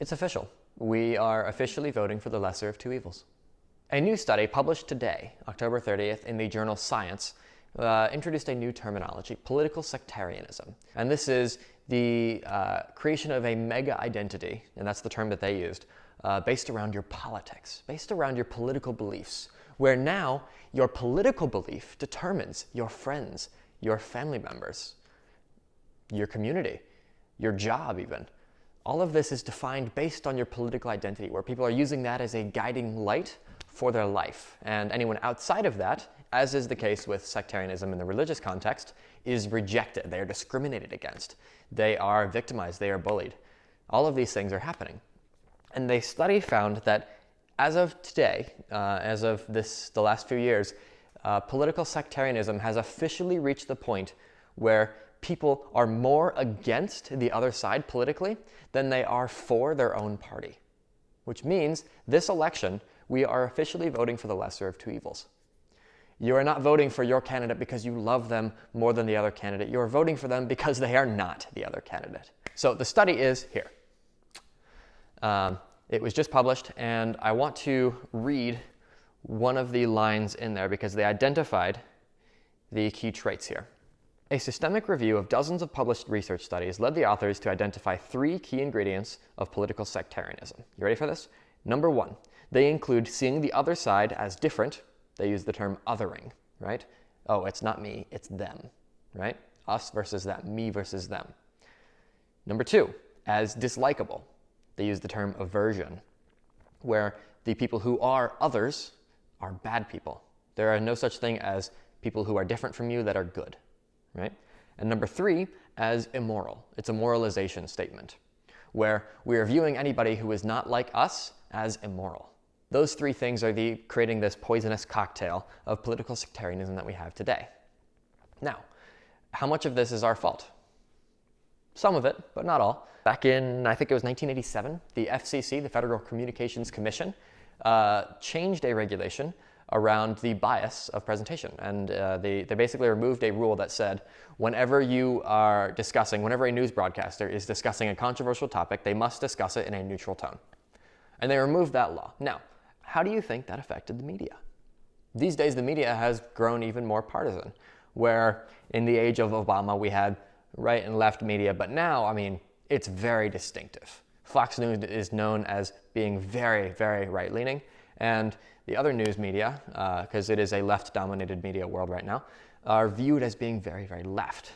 It's official. We are officially voting for the lesser of two evils. A new study published today, October 30th, in the journal Science, introduced a new terminology, political sectarianism. And this is the creation of a mega identity, and that's the term that they used, based around your politics, based around your political beliefs, where now your political belief determines your friends, your family members, your community, your job even. All of this is defined based on your political identity, where people are using that as a guiding light for their life. And anyone outside of that, as is the case with sectarianism in the religious context, is rejected. They are discriminated against. They are victimized. They are bullied. All of these things are happening. And the study found that as of today, as of the last few years, political sectarianism has officially reached the point where people are more against the other side politically than they are for their own party. Which means this election, we are officially voting for the lesser of two evils. You are not voting for your candidate because you love them more than the other candidate. You are voting for them because they are not the other candidate. So the study is here. It was just published, and I want to read one of the lines in there because they identified the key traits here. A systemic review of dozens of published research studies led the authors to identify three key ingredients of political sectarianism. You ready for this? Number one, they include seeing the other side as different. They use the term othering, right? Oh, it's not me, it's them, right? Us versus them, me versus them. Number two, as dislikable. They use the term aversion, where the people who are others are bad people. There are no such thing as people who are different from you that are good. Right? And number three, as immoral. It's a moralization statement, where we are viewing anybody who is not like us as immoral. Those three things are creating this poisonous cocktail of political sectarianism that we have today. Now, how much of this is our fault? Some of it, but not all. Back in, I think it was 1987, the FCC, the Federal Communications Commission, changed a regulation around the bias of presentation. And they basically removed a rule that said whenever a news broadcaster is discussing a controversial topic, they must discuss it in a neutral tone. And they removed that law. Now, how do you think that affected the media? These days, the media has grown even more partisan, where in the age of Obama, we had right and left media, but now, I mean, it's very distinctive. Fox News is known as being very, very right-leaning, and the other news media, because it is a left-dominated media world right now, are viewed as being very, very left.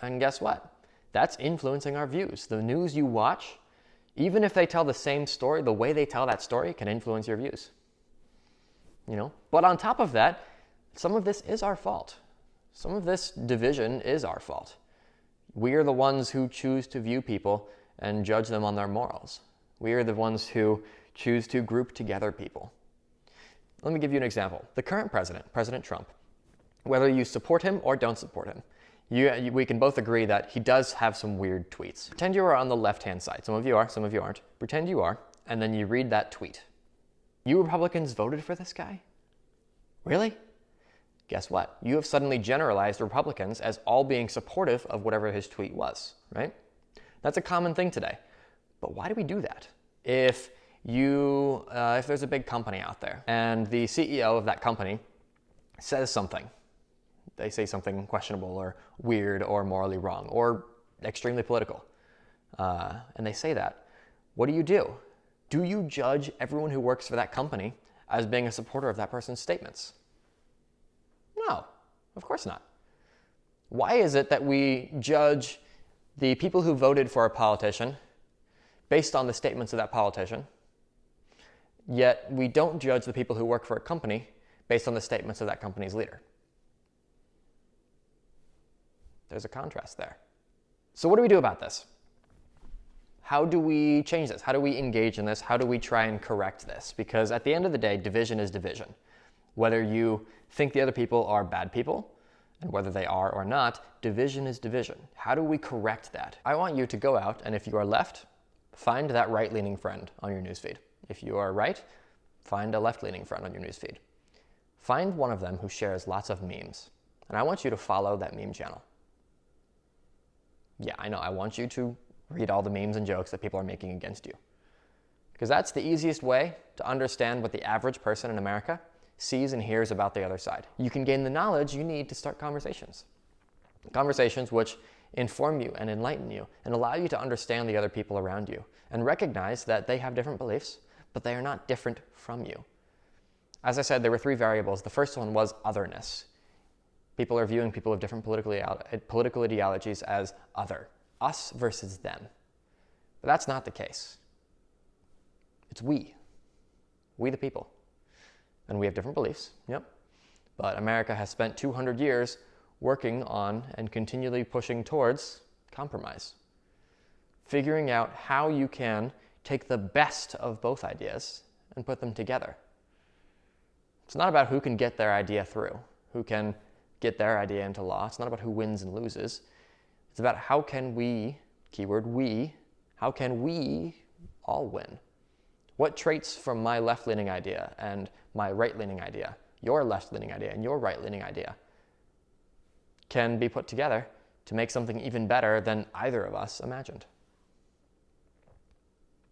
And guess what? That's influencing our views. The news you watch, even if they tell the same story, the way they tell that story can influence your views. You know? But on top of that, some of this is our fault. Some of this division is our fault. We are the ones who choose to view people and judge them on their morals. We are the ones who choose to group together people. Let me give you an example. The current president, President Trump, whether you support him or don't support him, we can both agree that he does have some weird tweets. Pretend you are on the left-hand side. Some of you are, some of you aren't. Pretend you are, and then you read that tweet. You Republicans voted for this guy? Really? Guess what? You have suddenly generalized Republicans as all being supportive of whatever his tweet was, right? That's a common thing today. But why do we do that? If there's a big company out there and the CEO of that company says something, they say something questionable or weird or morally wrong or extremely political, and they say that, what do? Do you judge everyone who works for that company as being a supporter of that person's statements? No, of course not. Why is it that we judge the people who voted for a politician based on the statements of that politician, yet we don't judge the people who work for a company based on the statements of that company's leader? There's a contrast there. So what do we do about this? How do we change this? How do we engage in this? How do we try and correct this? Because at the end of the day, division is division. Whether you think the other people are bad people, and whether they are or not, division is division. How do we correct that? I want you to go out, and if you are left, find that right-leaning friend on your newsfeed. If you are right, find a left-leaning friend on your newsfeed. Find one of them who shares lots of memes, and I want you to follow that meme channel. Yeah, I know, I want you to Read all the memes and jokes that people are making against you. Because that's the easiest way to understand what the average person in America sees and hears about the other side. You can gain the knowledge you need to start conversations. Conversations which inform you and enlighten you and allow you to understand the other people around you and recognize that they have different beliefs, but they are not different from you. As I said, there were 3 variables. The first one was otherness. People are viewing people of different political ideologies as other, us versus them. But that's not the case. It's we the people. And we have different beliefs, yep. But America has spent 200 years working on and continually pushing towards compromise. Figuring out how you can take the best of both ideas and put them together. It's not about who can get their idea through, who can get their idea into law. It's not about who wins and loses. It's about how can we, keyword we, how can we all win? What traits from my left-leaning idea and my right-leaning idea, your left-leaning idea and your right-leaning idea, can be put together to make something even better than either of us imagined?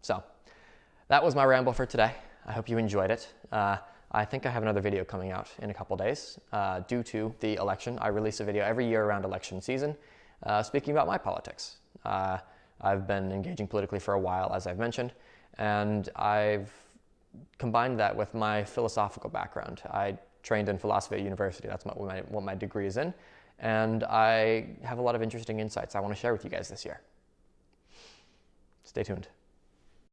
So, that was my ramble for today. I hope you enjoyed it. I think I have another video coming out in a couple days. Due to the election, I release a video every year around election season, speaking about my politics. I've been engaging politically for a while, as I've mentioned, and I've combined that with my philosophical background. I trained in philosophy at university. That's what my degree is in. And I have a lot of interesting insights I want to share with you guys this year. Stay tuned.